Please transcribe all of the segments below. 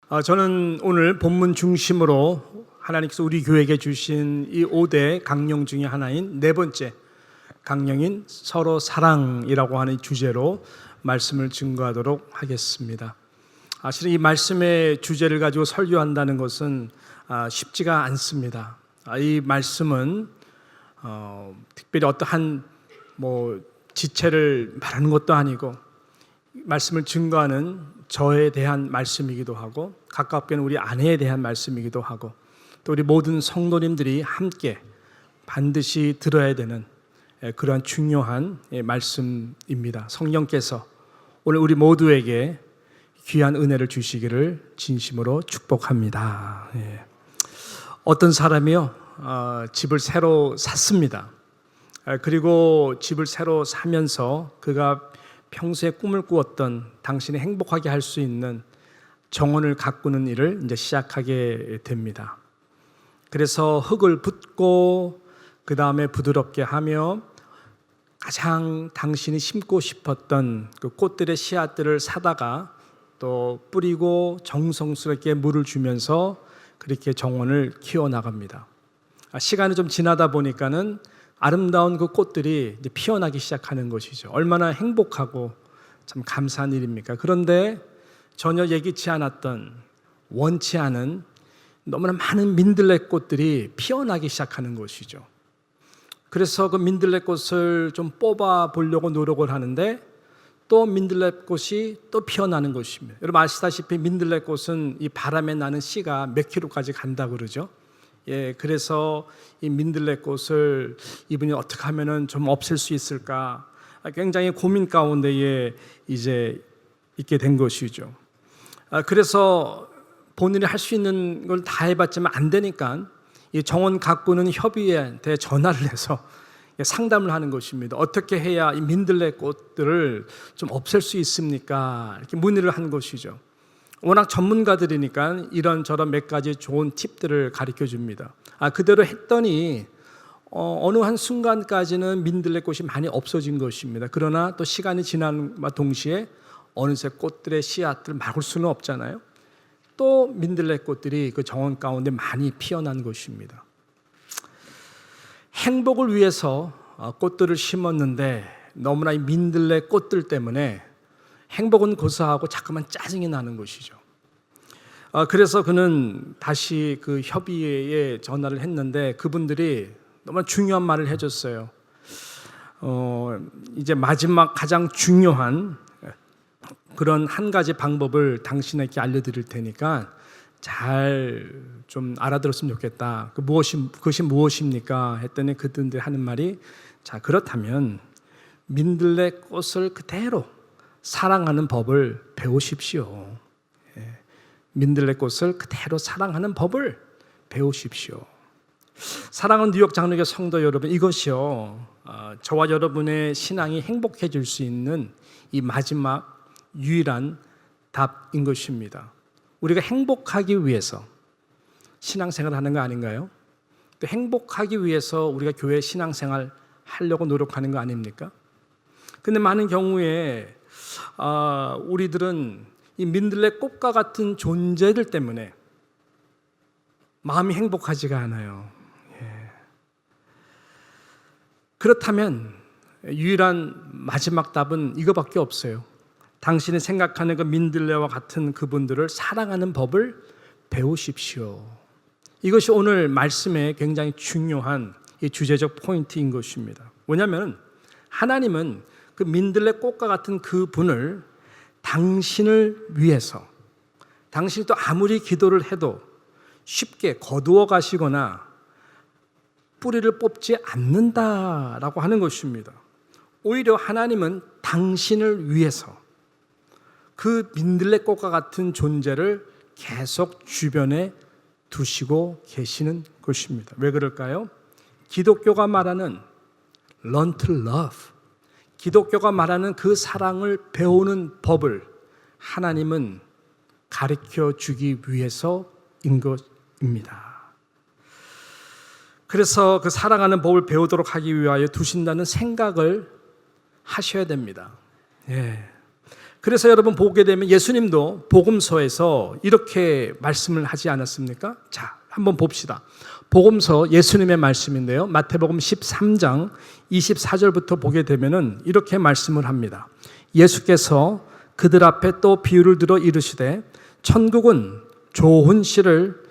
저는 오늘 본문 중심으로 하나님께서 우리 교회에게 주신 이 5대 강령 중에 하나인 네 번째 강령인 서로 사랑이라고 하는 주제로 말씀을 증거하도록 하겠습니다. 실은 이 말씀의 주제를 가지고 설교한다는 것은 쉽지가 않습니다. 이 말씀은 특별히 어떠한 지체를 말하는 것도 아니고 말씀을 증거하는 저에 대한 말씀이기도 하고 가깝게는 우리 아내에 대한 말씀이기도 하고 또 우리 모든 성도님들이 함께 반드시 들어야 되는 그러한 중요한 말씀입니다. 성령께서 오늘 우리 모두에게 귀한 은혜를 주시기를 진심으로 축복합니다. 어떤 사람이요 집을 새로 샀습니다. 그리고 집을 새로 사면서 그가 평소에 꿈을 꾸었던 당신이 행복하게 할 수 있는 정원을 가꾸는 일을 이제 시작하게 됩니다. 그래서 흙을 붓고 그 다음에 부드럽게 하며 가장 당신이 심고 싶었던 그 꽃들의 씨앗들을 사다가 또 뿌리고 정성스럽게 물을 주면서 그렇게 정원을 키워나갑니다. 시간이 좀 지나다 보니까는 아름다운 그 꽃들이 이제 피어나기 시작하는 것이죠. 얼마나 행복하고 참 감사한 일입니까? 그런데 전혀 예기치 않았던 원치 않은 너무나 많은 민들레꽃들이 피어나기 시작하는 것이죠. 그래서 그 민들레꽃을 좀 뽑아 보려고 노력을 하는데 또 민들레꽃이 또 피어나는 것입니다. 여러분 아시다시피 민들레꽃은 이 바람에 나는 씨가 몇 킬로까지 간다 그러죠. 그래서 이 민들레꽃을 이분이 어떻게 하면은 좀 없앨 수 있을까 굉장히 고민 가운데에 이제 있게 된 것이죠. 그래서 본인이 할 수 있는 걸 다 해봤지만 안 되니까 이 정원 가꾸는 협의회한테 전화를 해서 상담을 하는 것입니다. 어떻게 해야 이 민들레꽃들을 좀 없앨 수 있습니까? 이렇게 문의를 한 것이죠. 워낙 전문가들이니까 이런저런 몇 가지 좋은 팁들을 가르쳐 줍니다. 그대로 했더니 어느 한 순간까지는 민들레꽃이 많이 없어진 것입니다. 그러나 또 시간이 지남과 동시에 어느새 꽃들의 씨앗들을 막을 수는 없잖아요. 또 민들레꽃들이 그 정원 가운데 많이 피어난 것입니다. 행복을 위해서 꽃들을 심었는데 너무나 이 민들레꽃들 때문에 행복은 고사하고 자꾸만 짜증이 나는 것이죠. 그래서 그는 다시 그 협의회에 전화를 했는데 그분들이 너무 중요한 말을 해줬어요. 이제 마지막 가장 중요한 그런 한 가지 방법을 당신에게 알려드릴 테니까 잘 좀 알아들었으면 좋겠다. 그것이 무엇입니까? 했더니 그분들이 하는 말이 자 그렇다면 민들레꽃을 그대로 사랑하는 법을 배우십시오. 민들레꽃을 그대로 사랑하는 법을 배우십시오. 사랑하는 뉴욕 장로교 성도 여러분, 이것이요 저와 여러분의 신앙이 행복해질 수 있는 이 마지막 유일한 답인 것입니다. 우리가 행복하기 위해서 신앙생활을 하는 거 아닌가요? 또 행복하기 위해서 우리가 교회 신앙생활 하려고 노력하는 거 아닙니까? 근데 많은 경우에 우리들은 이 민들레꽃과 같은 존재들 때문에 마음이 행복하지가 않아요. 그렇다면 유일한 마지막 답은 이거밖에 없어요. 당신이 생각하는 그 민들레와 같은 그분들을 사랑하는 법을 배우십시오. 이것이 오늘 말씀의 굉장히 중요한 이 주제적 포인트인 것입니다. 뭐냐면 하나님은 그 민들레꽃과 같은 그 분을 당신을 위해서 당신이 또 아무리 기도를 해도 쉽게 거두어 가시거나 뿌리를 뽑지 않는다라고 하는 것입니다. 오히려 하나님은 당신을 위해서 그 민들레꽃과 같은 존재를 계속 주변에 두시고 계시는 것입니다. 왜 그럴까요? 기독교가 말하는 learn to love, 기독교가 말하는 그 사랑을 배우는 법을 하나님은 가르쳐 주기 위해서인 것입니다. 그래서 그 사랑하는 법을 배우도록 하기 위하여 두신다는 생각을 하셔야 됩니다. 그래서 여러분 보게 되면 예수님도 복음서에서 이렇게 말씀을 하지 않았습니까? 자, 한번 봅시다. 복음서 예수님의 말씀인데요. 마태복음 13장 24절부터 보게 되면은 이렇게 말씀을 합니다. 예수께서 그들 앞에 또 비유를 들어 이르시되 천국은 좋은 씨를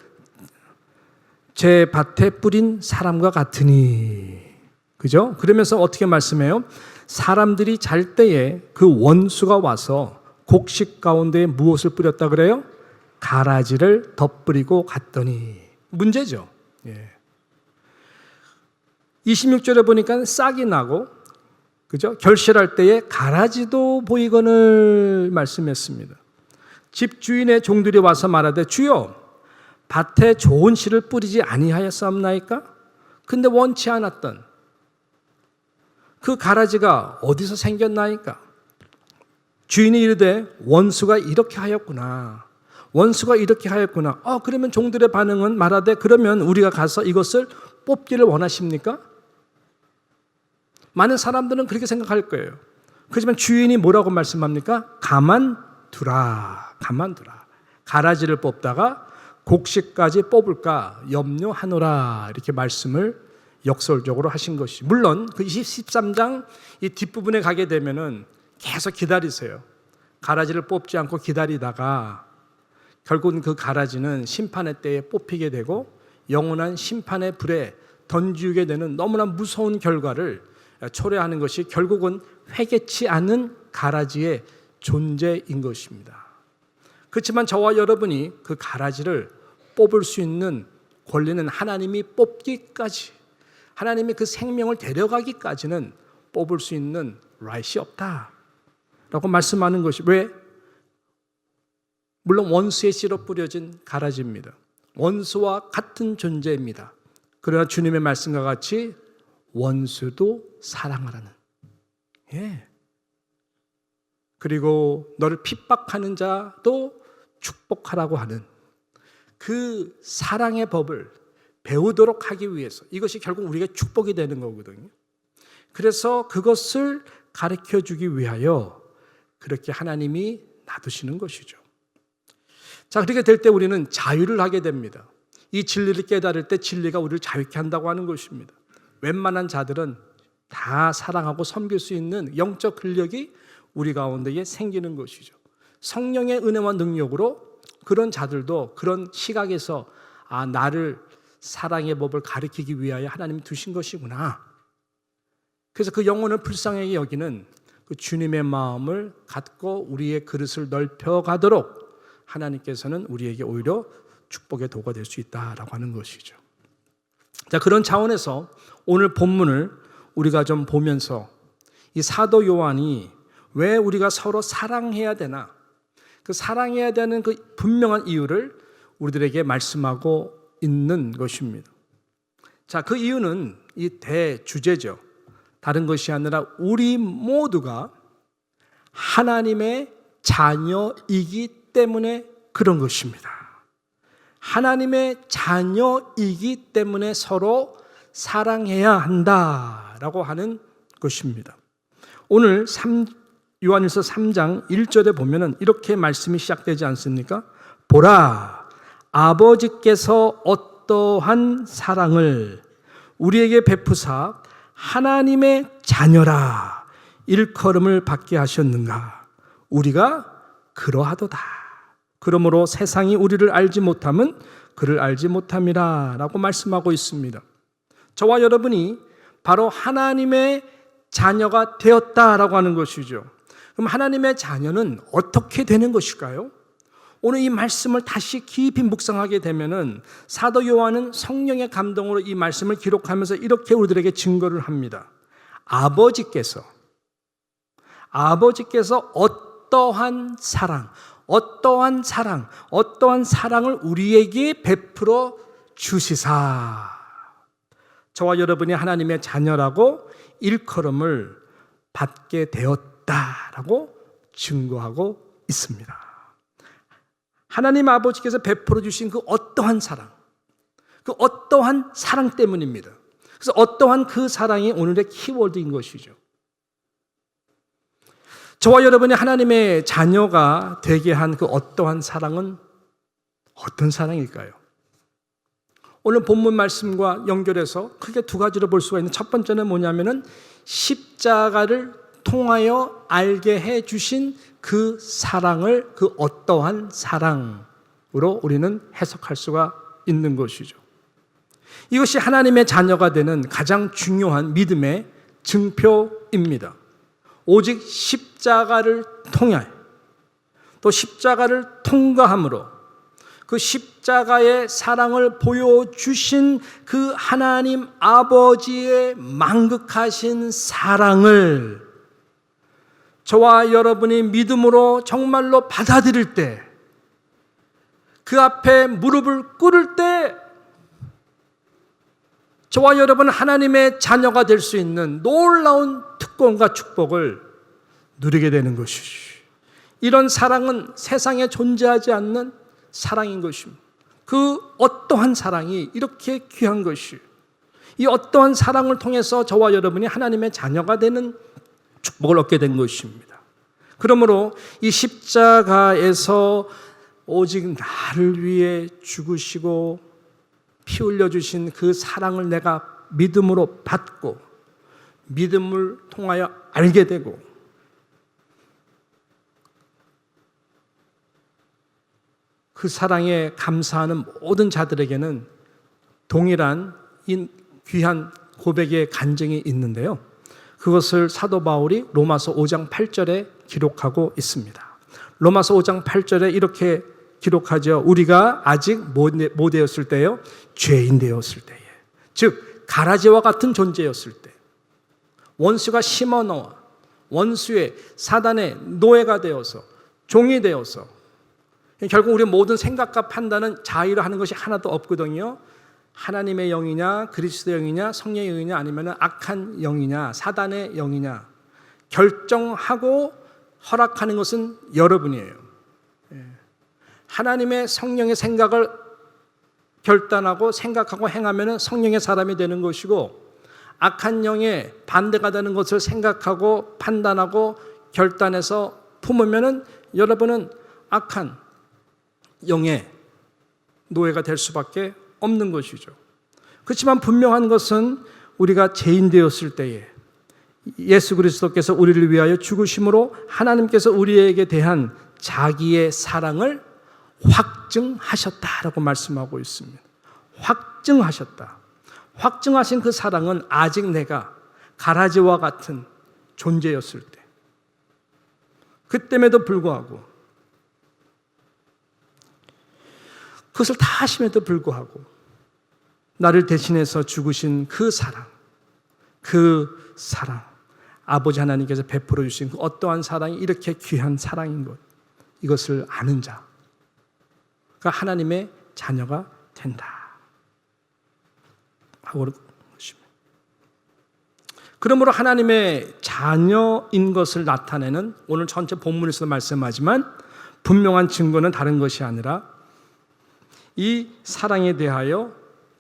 제 밭에 뿌린 사람과 같으니. 그죠? 그러면서 어떻게 말씀해요? 사람들이 잘 때에 그 원수가 와서 곡식 가운데 무엇을 뿌렸다 그래요? 가라지를 덧뿌리고 갔더니. 문제죠. 예. 26절에 보니까 싹이 나고, 그죠? 결실할 때에 가라지도 보이거늘 말씀했습니다. 집주인의 종들이 와서 말하되 주여 밭에 좋은 씨를 뿌리지 아니하였사옵나이까? 근데 원치 않았던 그 가라지가 어디서 생겼나이까? 주인이 이르되 원수가 이렇게 하였구나. 원수가 이렇게 하였구나. 그러면 종들의 반응은 말하되 그러면 우리가 가서 이것을 뽑기를 원하십니까? 많은 사람들은 그렇게 생각할 거예요. 그렇지만 주인이 뭐라고 말씀합니까? 가만두라. 가만두라. 가라지를 뽑다가 곡식까지 뽑을까 염려하노라. 이렇게 말씀을 역설적으로 하신 것이. 물론 그 13장 이 뒷부분에 가게 되면은 계속 기다리세요. 가라지를 뽑지 않고 기다리다가 결국은 그 가라지는 심판의 때에 뽑히게 되고 영원한 심판의 불에 던지게 되는 너무나 무서운 결과를 초래하는 것이 결국은 회개치 않은 가라지의 존재인 것입니다. 그렇지만 저와 여러분이 그 가라지를 뽑을 수 있는 권리는 하나님이 뽑기까지, 하나님이 그 생명을 데려가기까지는 뽑을 수 있는 right이 없다라고 말씀하는 것이. 왜? 물론 원수의 씨로 뿌려진 가라지입니다. 원수와 같은 존재입니다. 그러나 주님의 말씀과 같이 원수도 사랑하라는. 예. 그리고 너를 핍박하는 자도 축복하라고 하는 그 사랑의 법을 배우도록 하기 위해서, 이것이 결국 우리가 축복이 되는 거거든요. 그래서 그것을 가르쳐 주기 위하여 그렇게 하나님이 놔두시는 것이죠. 자, 그렇게 될 때 우리는 자유를 하게 됩니다. 이 진리를 깨달을 때 진리가 우리를 자유케 한다고 하는 것입니다. 웬만한 자들은 다 사랑하고 섬길 수 있는 영적 근력이 우리 가운데에 생기는 것이죠. 성령의 은혜와 능력으로 그런 자들도 그런 시각에서 나를 사랑의 법을 가르치기 위하여 하나님이 두신 것이구나. 그래서 그 영혼을 불쌍하게 여기는 그 주님의 마음을 갖고 우리의 그릇을 넓혀가도록 하나님께서는 우리에게 오히려 축복의 도가 될 수 있다라고 하는 것이죠. 자, 그런 차원에서 오늘 본문을 우리가 좀 보면서 이 사도 요한이 왜 우리가 서로 사랑해야 되나, 그 사랑해야 되는 그 분명한 이유를 우리들에게 말씀하고 있는 것입니다. 자, 그 이유는 이 대주제죠. 다른 것이 아니라 우리 모두가 하나님의 자녀이기 때문에 그런 것입니다. 하나님의 자녀이기 때문에 서로 사랑해야 한다라고 하는 것입니다. 오늘 요한일서 3장 1절에 보면은 이렇게 말씀이 시작되지 않습니까? 보라, 아버지께서 어떠한 사랑을 우리에게 베푸사 하나님의 자녀라 일컬음을 받게 하셨는가. 우리가 그러하도다. 그러므로 세상이 우리를 알지 못함은 그를 알지 못함이라 라고 말씀하고 있습니다. 저와 여러분이 바로 하나님의 자녀가 되었다라고 하는 것이죠. 그럼 하나님의 자녀는 어떻게 되는 것일까요? 오늘 이 말씀을 다시 깊이 묵상하게 되면은 사도 요한은 성령의 감동으로 이 말씀을 기록하면서 이렇게 우리들에게 증거를 합니다. 아버지께서 어떠한 사랑을 우리에게 베풀어 주시사 저와 여러분이 하나님의 자녀라고 일컬음을 받게 되었다라고 증거하고 있습니다. 하나님 아버지께서 베풀어 주신 그 어떠한 사랑 때문입니다. 그래서 어떠한 그 사랑이 오늘의 키워드인 것이죠. 저와 여러분이 하나님의 자녀가 되게 한 그 어떠한 사랑은 어떤 사랑일까요? 오늘 본문 말씀과 연결해서 크게 두 가지로 볼 수가 있는 첫 번째는 뭐냐면은 십자가를 통하여 알게 해 주신 그 사랑을 그 어떠한 사랑으로 우리는 해석할 수가 있는 것이죠. 이것이 하나님의 자녀가 되는 가장 중요한 믿음의 증표입니다. 오직 십자가를 통해 또 십자가를 통과함으로 그 십자가의 사랑을 보여주신 그 하나님 아버지의 만극하신 사랑을 저와 여러분이 믿음으로 정말로 받아들일 때, 그 앞에 무릎을 꿇을 때 저와 여러분은 하나님의 자녀가 될 수 있는 놀라운 특권과 축복을 누리게 되는 것이지. 이런 사랑은 세상에 존재하지 않는 사랑인 것입니다. 그 어떠한 사랑이 이렇게 귀한 것이, 이 어떠한 사랑을 통해서 저와 여러분이 하나님의 자녀가 되는 축복을 얻게 된 것입니다. 그러므로 이 십자가에서 오직 나를 위해 죽으시고 피 흘려주신 그 사랑을 내가 믿음으로 받고 믿음을 통하여 알게 되고 그 사랑에 감사하는 모든 자들에게는 동일한 이 귀한 고백의 간증이 있는데요. 그것을 사도 바울이 로마서 5장 8절에 기록하고 있습니다. 로마서 5장 8절에 이렇게 기록하죠. 우리가 아직 뭐 되었을 때요? 죄인 되었을 때에. 즉 가라지와 같은 존재였을 때, 원수가 심어넣어 원수의 사단의 노예가 되어서 종이 되어서, 결국 우리 모든 생각과 판단은 자의로 하는 것이 하나도 없거든요. 하나님의 영이냐 그리스도의 영이냐 성령의 영이냐 아니면 악한 영이냐 사단의 영이냐 결정하고 허락하는 것은 여러분이에요. 하나님의 성령의 생각을 결단하고 생각하고 행하면 성령의 사람이 되는 것이고, 악한 영의 반대가 되는 것을 생각하고 판단하고 결단해서 품으면 여러분은 악한 영의 노예가 될 수밖에 없는 것이죠. 그렇지만 분명한 것은 우리가 죄인 되었을 때에 예수 그리스도께서 우리를 위하여 죽으심으로 하나님께서 우리에게 대한 자기의 사랑을 확증하셨다라고 말씀하고 있습니다. 확증하셨다. 확증하신 그 사랑은 아직 내가 가라지와 같은 존재였을 때, 그때에도 불구하고, 그것을 다 하심에도 불구하고 나를 대신해서 죽으신 그 사랑, 아버지 하나님께서 베풀어 주신 그 어떠한 사랑이 이렇게 귀한 사랑인 것, 이것을 아는 자가 하나님의 자녀가 된다 하고 것입니다. 그러므로 하나님의 자녀인 것을 나타내는 오늘 전체 본문에서도 말씀하지만 분명한 증거는 다른 것이 아니라 이 사랑에 대하여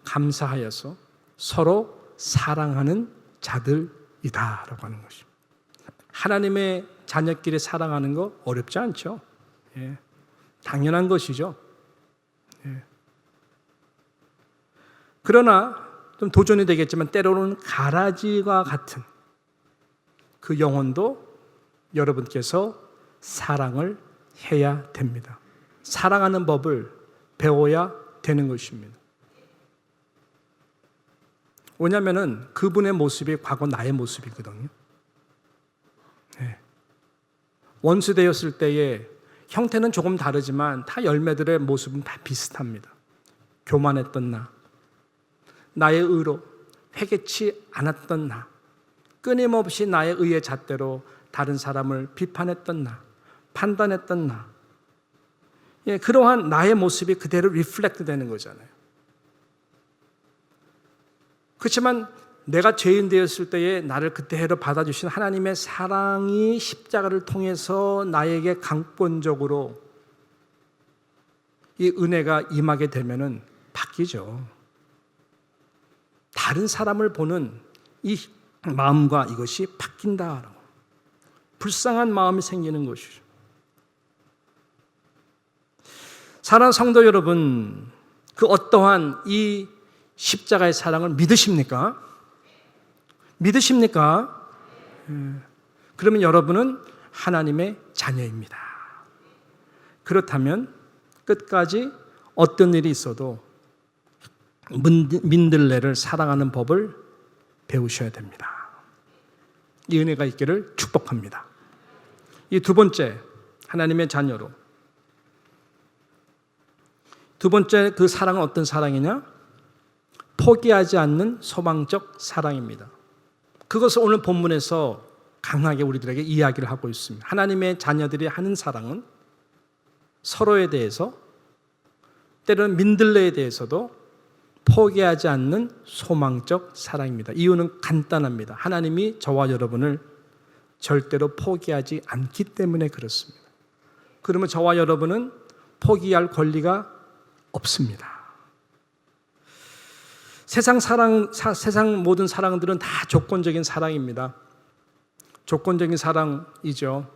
감사하여서 서로 사랑하는 자들이다라고 하는 것입니다. 하나님의 자녀끼리 사랑하는 거 어렵지 않죠? 예, 당연한 것이죠. 예. 그러나 좀 도전이 되겠지만 때로는 가라지와 같은 그 영혼도 여러분께서 사랑을 해야 됩니다. 사랑하는 법을 배워야 되는 것입니다. 왜냐하면 그분의 모습이 과거 나의 모습이거든요. 네. 원수 되었을 때의 형태는 조금 다르지만 다 열매들의 모습은 다 비슷합니다. 교만했던 나, 나의 의로 회개치 않았던 나, 끊임없이 나의 의의 잣대로 다른 사람을 비판했던 나, 판단했던 나, 예, 그러한 나의 모습이 그대로 리플렉트 되는 거잖아요. 그렇지만 내가 죄인 되었을 때에 나를 그대로 받아주신 하나님의 사랑이 십자가를 통해서 나에게 강권적으로 이 은혜가 임하게 되면은 바뀌죠. 다른 사람을 보는 이 마음과 이것이 바뀐다라고. 불쌍한 마음이 생기는 것이죠. 사랑하는 성도 여러분, 그 어떠한 이 십자가의 사랑을 믿으십니까? 믿으십니까? 그러면 여러분은 하나님의 자녀입니다. 그렇다면 끝까지 어떤 일이 있어도 민들레를 사랑하는 법을 배우셔야 됩니다. 이 은혜가 있기를 축복합니다. 이 두 번째, 하나님의 자녀로. 두 번째 그 사랑은 어떤 사랑이냐? 포기하지 않는 소망적 사랑입니다. 그것을 오늘 본문에서 강하게 우리들에게 이야기를 하고 있습니다. 하나님의 자녀들이 하는 사랑은 서로에 대해서, 때로는 민들레에 대해서도 포기하지 않는 소망적 사랑입니다. 이유는 간단합니다. 하나님이 저와 여러분을 절대로 포기하지 않기 때문에 그렇습니다. 그러면 저와 여러분은 포기할 권리가 없습니다. 세상 모든 사랑들은 다 조건적인 사랑입니다. 조건적인 사랑이죠.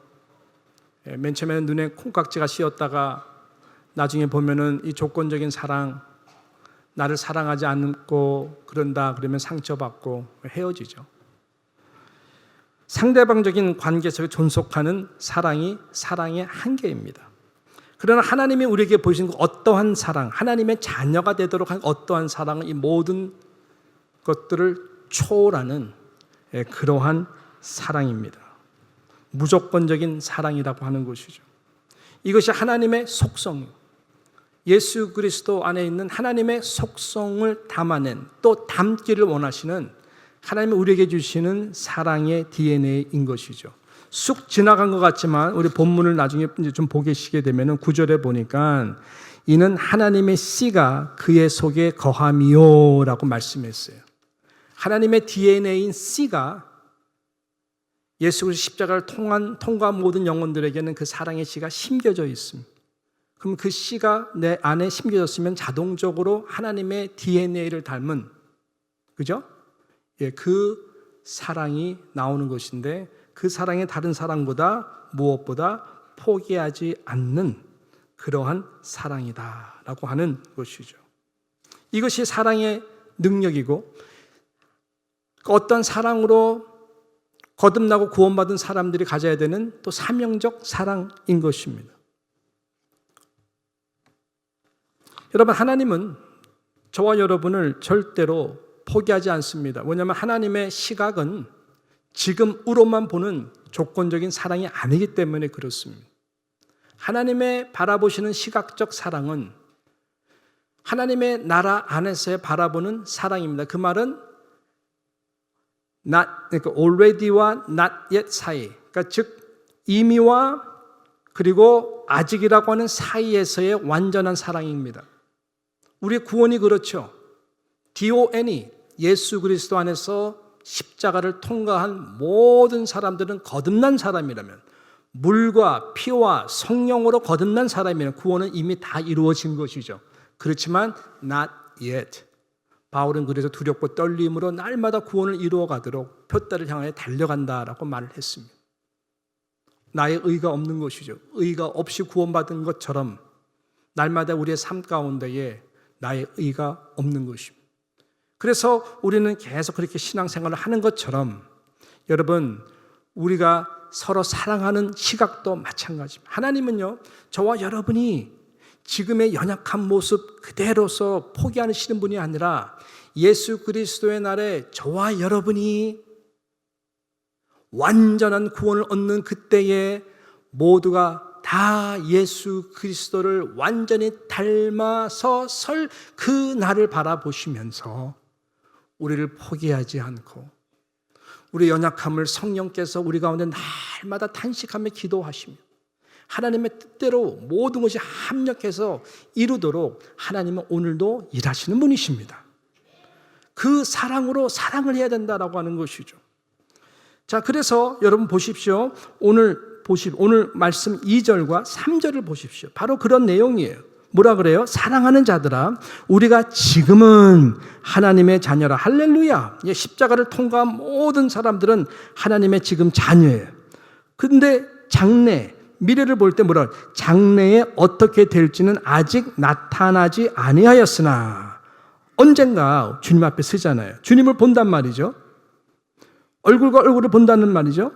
맨 처음에는 눈에 콩깍지가 씌었다가 나중에 보면은 이 조건적인 사랑, 나를 사랑하지 않고 그런다 그러면 상처받고 헤어지죠. 상대방적인 관계 속에 존속하는 사랑이 사랑의 한계입니다. 그러나 하나님이 우리에게 보여주신 어떠한 사랑, 하나님의 자녀가 되도록 한 어떠한 사랑은 이 모든 것들을 초월하는 그러한 사랑입니다. 무조건적인 사랑이라고 하는 것이죠. 이것이 하나님의 속성, 예수 그리스도 안에 있는 하나님의 속성을 담아낸, 또 담기를 원하시는 하나님이 우리에게 주시는 사랑의 DNA인 것이죠. 쑥 지나간 것 같지만 우리 본문을 나중에 좀 보시게 되면 9절에 보니까 이는 하나님의 씨가 그의 속에 거함이요 라고 말씀했어요. 하나님의 DNA인 씨가 예수 그리스도 십자가를 통과한 모든 영혼들에게는 그 사랑의 씨가 심겨져 있습니다. 그럼 그 씨가 내 안에 심겨졌으면 자동적으로 하나님의 DNA를 닮은, 그죠? 그 사랑이 나오는 것인데, 그 사랑이 다른 사랑보다 무엇보다 포기하지 않는 그러한 사랑이다라고 하는 것이죠. 이것이 사랑의 능력이고, 어떤 사랑으로 거듭나고 구원받은 사람들이 가져야 되는 또 사명적 사랑인 것입니다. 여러분, 하나님은 저와 여러분을 절대로 포기하지 않습니다. 왜냐하면 하나님의 시각은 지금으로만 보는 조건적인 사랑이 아니기 때문에 그렇습니다. 하나님의 바라보시는 시각적 사랑은 하나님의 나라 안에서 바라보는 사랑입니다. 그 말은 그러니까 already와 not yet 사이, 그러니까 즉 이미와 그리고 아직이라고 하는 사이에서의 완전한 사랑입니다. 우리의 구원이 그렇죠. DON이 예수 그리스도 안에서 십자가를 통과한 모든 사람들은 거듭난 사람이라면, 물과 피와 성령으로 거듭난 사람이라면 구원은 이미 다 이루어진 것이죠. 그렇지만 not yet. 바울은 그래서 두렵고 떨림으로 날마다 구원을 이루어가도록 표대를 향하여 달려간다라고 말을 했습니다. 나의 의가 없는 것이죠. 의가 없이 구원받은 것처럼 날마다 우리의 삶 가운데에 나의 의가 없는 것입니다. 그래서 우리는 계속 그렇게 신앙생활을 하는 것처럼, 여러분, 우리가 서로 사랑하는 시각도 마찬가지입니다. 하나님은요, 저와 여러분이 지금의 연약한 모습 그대로서 포기하시는 분이 아니라 예수 그리스도의 날에 저와 여러분이 완전한 구원을 얻는 그때에 모두가 다 예수 그리스도를 완전히 닮아서 설 그 날을 바라보시면서 우리를 포기하지 않고 우리의 연약함을 성령께서 우리 가운데 날마다 탄식하며 기도하시며 하나님의 뜻대로 모든 것이 합력해서 이루도록 하나님은 오늘도 일하시는 분이십니다. 그 사랑으로 사랑을 해야 된다라고 하는 것이죠. 자, 그래서 여러분 보십시오. 오늘 말씀 2절과 3절을 보십시오. 바로 그런 내용이에요. 뭐라 그래요? 사랑하는 자들아, 우리가 지금은 하나님의 자녀라. 할렐루야. 십자가를 통과한 모든 사람들은 하나님의 지금 자녀예요. 근데 장래, 미래를 볼 때 뭐라 그래요? 장래에 어떻게 될지는 아직 나타나지 아니하였으나 언젠가 주님 앞에 서잖아요. 주님을 본단 말이죠. 얼굴과 얼굴을 본다는 말이죠.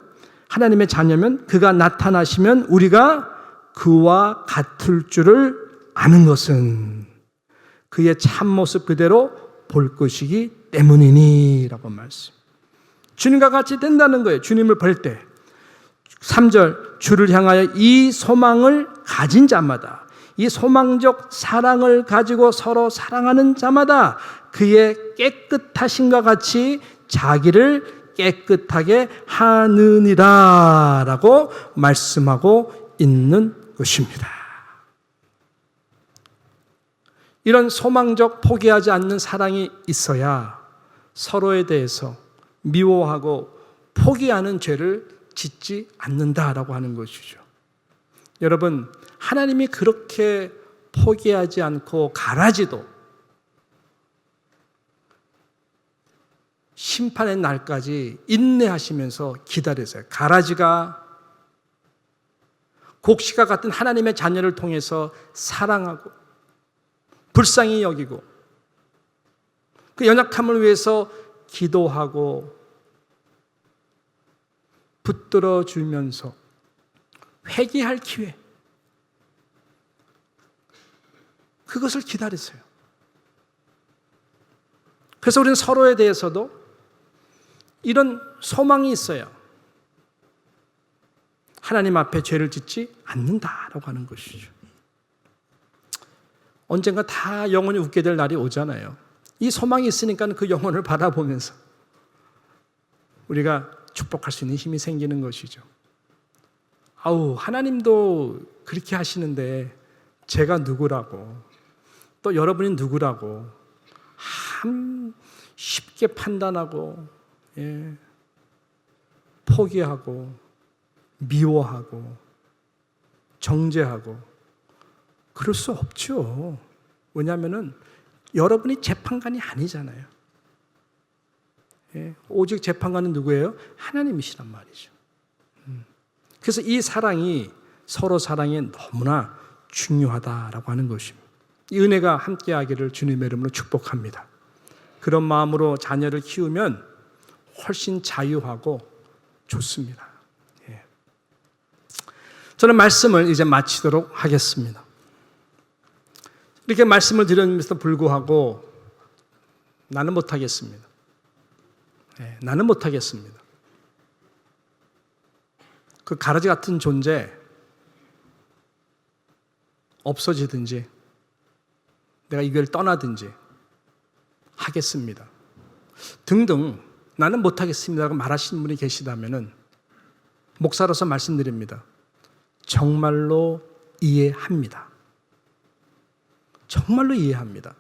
하나님의 자녀면 그가 나타나시면 우리가 그와 같을 줄을 아는 것은 그의 참모습 그대로 볼 것이기 때문이니 라고 말씀. 주님과 같이 된다는 거예요. 주님을 볼 때. 3절 주를 향하여 이 소망을 가진 자마다, 이 소망적 사랑을 가지고 서로 사랑하는 자마다 그의 깨끗하심과 같이 자기를 깨끗하게 하느니라 라고 말씀하고 있는 것입니다. 이런 소망적 포기하지 않는 사랑이 있어야 서로에 대해서 미워하고 포기하는 죄를 짓지 않는다라고 하는 것이죠. 여러분, 하나님이 그렇게 포기하지 않고 가라지도 심판의 날까지 인내하시면서 기다리세요. 가라지가 곡식과 같은 하나님의 자녀를 통해서 사랑하고 불쌍히 여기고 그 연약함을 위해서 기도하고 붙들어 주면서 회개할 기회, 그것을 기다리세요. 그래서 우리는 서로에 대해서도 이런 소망이 있어요. 하나님 앞에 죄를 짓지 않는다라고 하는 것이죠. 언젠가 다 영원히 웃게 될 날이 오잖아요. 이 소망이 있으니까 그 영혼을 바라보면서 우리가 축복할 수 있는 힘이 생기는 것이죠. 아우, 하나님도 그렇게 하시는데 제가 누구라고, 또 여러분이 누구라고 참 쉽게 판단하고 포기하고 미워하고 정죄하고 그럴 수 없죠. 왜냐하면 여러분이 재판관이 아니잖아요. 오직 재판관은 누구예요? 하나님이시란 말이죠. 그래서 이 사랑이 서로 사랑에 너무나 중요하다라고 하는 것입니다. 이 은혜가 함께하기를 주님의 이름으로 축복합니다. 그런 마음으로 자녀를 키우면 훨씬 자유하고 좋습니다. 저는 말씀을 이제 마치도록 하겠습니다. 이렇게 말씀을 드렸음에도 불구하고 나는 못하겠습니다. 나는 못하겠습니다. 그 가라지 같은 존재 없어지든지 내가 이 교회를 떠나든지 하겠습니다. 등등 나는 못하겠습니다라고 말하시는 분이 계시다면 목사로서 말씀드립니다. 정말로 이해합니다. 정말로 이해합니다.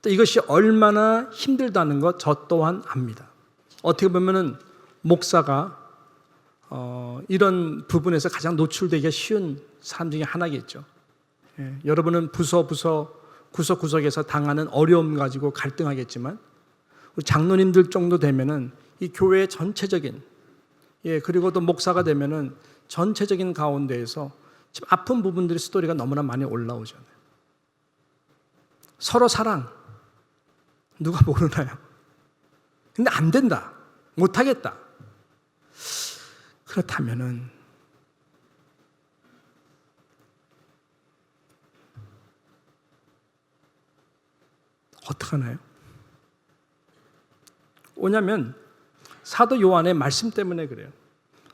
또 이것이 얼마나 힘들다는 것 저 또한 압니다. 어떻게 보면은 목사가 이런 부분에서 가장 노출되기가 쉬운 사람 중에 하나겠죠. 여러분은 부서 구석구석에서 당하는 어려움 가지고 갈등하겠지만 우리 장로님들 정도 되면은 이 교회의 전체적인 그리고 또 목사가 되면은 전체적인 가운데에서 지금 아픈 부분들의 스토리가 너무나 많이 올라오잖아요. 서로 사랑 누가 모르나요? 근데 안 된다. 못하겠다. 그렇다면은 어떡하나요? 왜냐하면 사도 요한의 말씀 때문에 그래요.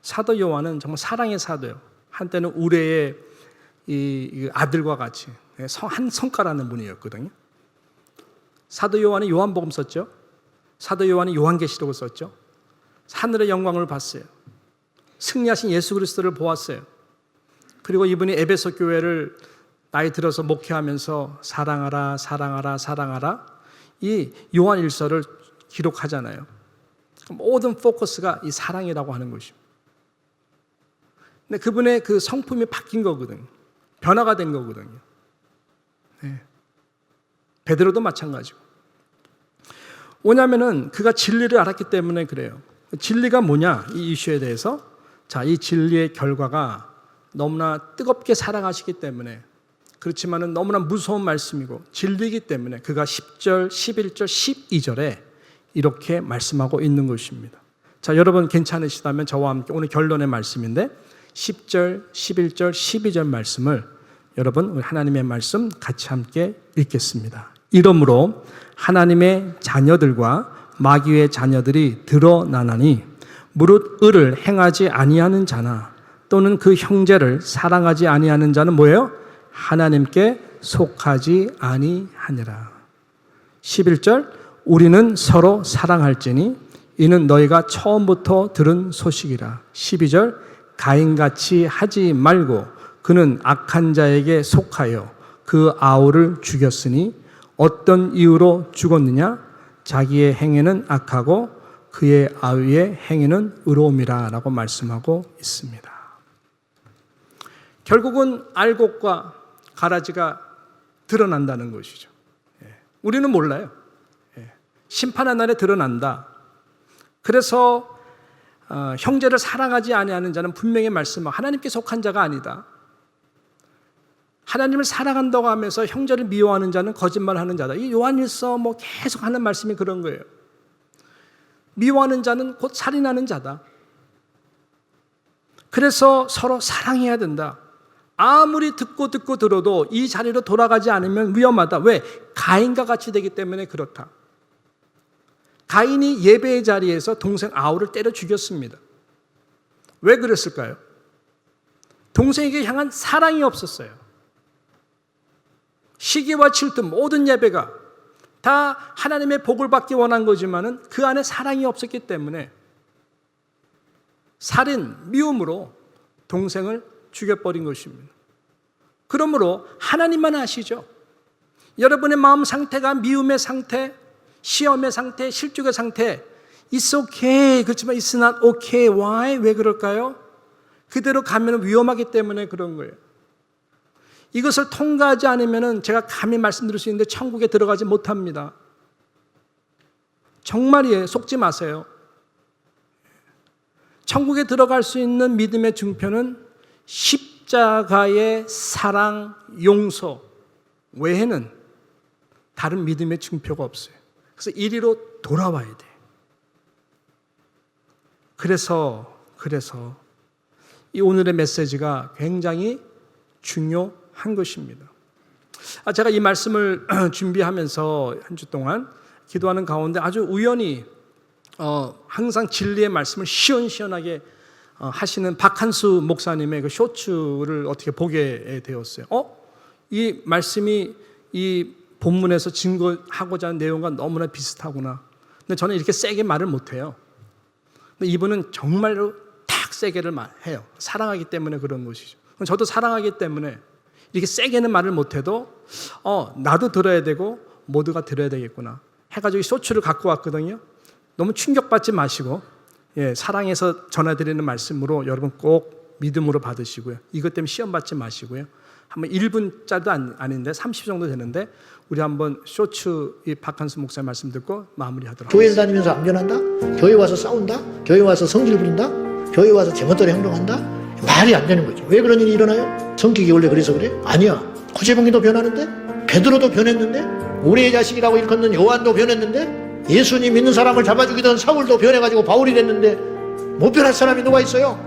사도 요한은 정말 사랑의 사도예요. 한때는 우레의 이 아들과 같이 한 성가라는 분이었거든요. 사도 요한이 요한복음 썼죠. 사도 요한이 요한계시록을 썼죠. 하늘의 영광을 봤어요. 승리하신 예수 그리스도를 보았어요. 그리고 이분이 에베소 교회를 나이 들어서 목회하면서 사랑하라 사랑하라 사랑하라 이 요한 일서를 기록하잖아요. 모든 포커스가 이 사랑이라고 하는 것입니다. 근데 그분의 그 성품이 바뀐 거거든요. 변화가 된 거거든요. 베드로도 마찬가지고. 왜냐하면은 그가 진리를 알았기 때문에 그래요. 진리가 뭐냐 이 이슈에 대해서 자, 이 진리의 결과가 너무나 뜨겁게 사랑하시기 때문에, 그렇지만은 너무나 무서운 말씀이고 진리이기 때문에 그가 10절, 11절, 12절에 이렇게 말씀하고 있는 것입니다. 자, 여러분 괜찮으시다면 저와 함께 오늘 결론의 말씀인데 10절, 11절, 12절 말씀을 여러분 우리 하나님의 말씀 같이 함께 읽겠습니다. 이러므로 하나님의 자녀들과 마귀의 자녀들이 드러나나니 무릇 의를 행하지 아니하는 자나 또는 그 형제를 사랑하지 아니하는 자는 뭐예요? 하나님께 속하지 아니하니라. 11절, 우리는 서로 사랑할지니 이는 너희가 처음부터 들은 소식이라. 12절, 가인같이 하지 말고 그는 악한 자에게 속하여 그 아우를 죽였으니 어떤 이유로 죽었느냐? 자기의 행위는 악하고 그의 아우의 행위는 의로움이라 라고 말씀하고 있습니다. 결국은 알곡과 가라지가 드러난다는 것이죠. 우리는 몰라요. 심판의 날에 드러난다. 그래서 형제를 사랑하지 아니하는 자는 분명히 말씀하고 하나님께 속한 자가 아니다. 하나님을 사랑한다고 하면서 형제를 미워하는 자는 거짓말하는 자다. 이 요한일서 계속 하는 말씀이 그런 거예요. 미워하는 자는 곧 살인하는 자다. 그래서 서로 사랑해야 된다. 아무리 듣고 들어도 이 자리로 돌아가지 않으면 위험하다. 왜? 가인과 같이 되기 때문에 그렇다. 가인이 예배의 자리에서 동생 아우를 때려 죽였습니다. 왜 그랬을까요? 동생에게 향한 사랑이 없었어요. 시기와 질투, 모든 예배가 다 하나님의 복을 받기 원한 거지만은 그 안에 사랑이 없었기 때문에 살인, 미움으로 동생을 죽여버린 것입니다. 그러므로 하나님만 아시죠. 여러분의 마음 상태가 미움의 상태, 시험의 상태, 실족의 상태, It's okay. 그렇지만 It's not okay. Why? 왜 그럴까요? 그대로 가면 위험하기 때문에 그런 거예요. 이것을 통과하지 않으면 제가 감히 말씀드릴 수 있는데 천국에 들어가지 못합니다. 정말이에요. 속지 마세요. 천국에 들어갈 수 있는 믿음의 증표는 십자가의 사랑, 용서 외에는 다른 믿음의 증표가 없어요. 그래서 이리로 돌아와야 돼. 그래서 이 오늘의 메시지가 굉장히 중요한 것입니다. 제가 이 말씀을 준비하면서 한 주 동안 기도하는 가운데 아주 우연히 항상 진리의 말씀을 시원시원하게 하시는 박한수 목사님의 그 쇼츠를 어떻게 보게 되었어요. 이 말씀이 이 본문에서 증거하고자 하는 내용과 너무나 비슷하구나. 근데 저는 이렇게 세게 말을 못해요. 근데 이분은 정말로 딱 세게를 해요. 사랑하기 때문에 그런 것이죠. 저도 사랑하기 때문에 이렇게 세게는 말을 못해도 나도 들어야 되고 모두가 들어야 되겠구나 해가지고 쇼츠를 갖고 왔거든요. 너무 충격받지 마시고 사랑해서 전해드리는 말씀으로 여러분 꼭 믿음으로 받으시고요. 이것 때문에 시험 받지 마시고요. 한번 1분짜리도 아닌데 30 정도 되는데 우리 한번 쇼츠 이 박한수 목사님 말씀 듣고 마무리하도록 교회를 다니면서 안 변한다? 교회 와서 싸운다? 교회 와서 성질 부린다? 교회 와서 제멋대로 행동한다? 말이 안 되는 거죠. 왜 그런 일이 일어나요? 성격이 원래 그래서 그래? 아니야. 구제병이도 변하는데? 베드로도 변했는데? 우리의 자식이라고 일컫는 요한도 변했는데? 예수님 믿는 사람을 잡아 죽이던 사울도 변해가지고 바울이 됐는데 못 변할 사람이 누가 있어요?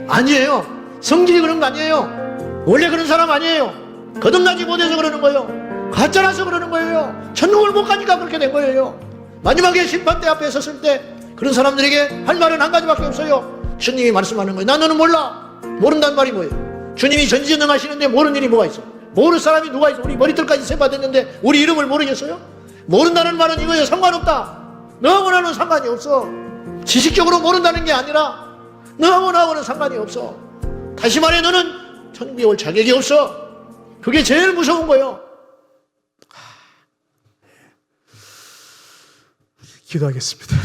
아니에요. 성질이 그런 거 아니에요. 원래 그런 사람 아니에요. 거듭나지 못해서 그러는 거예요. 가짜라서 그러는 거예요. 천국을 못 가니까 그렇게 된 거예요. 마지막에 심판대 앞에 섰을 때 그런 사람들에게 할 말은 한 가지밖에 없어요. 주님이 말씀하는 거예요. 나 너는 몰라. 모른다는 말이 뭐예요? 주님이 전지전능하시는데 모르는 일이 뭐가 있어? 모르는 사람이 누가 있어? 우리 머리털까지 세받았는데 우리 이름을 모르겠어요? 모른다는 말은 이거예요. 상관없다. 너무나는 상관이 없어. 지식적으로 모른다는 게 아니라 너무나는 상관이 없어. 다시 말해 너는 천국에 올 자격이 없어. 그게 제일 무서운 거예요. 기도하겠습니다.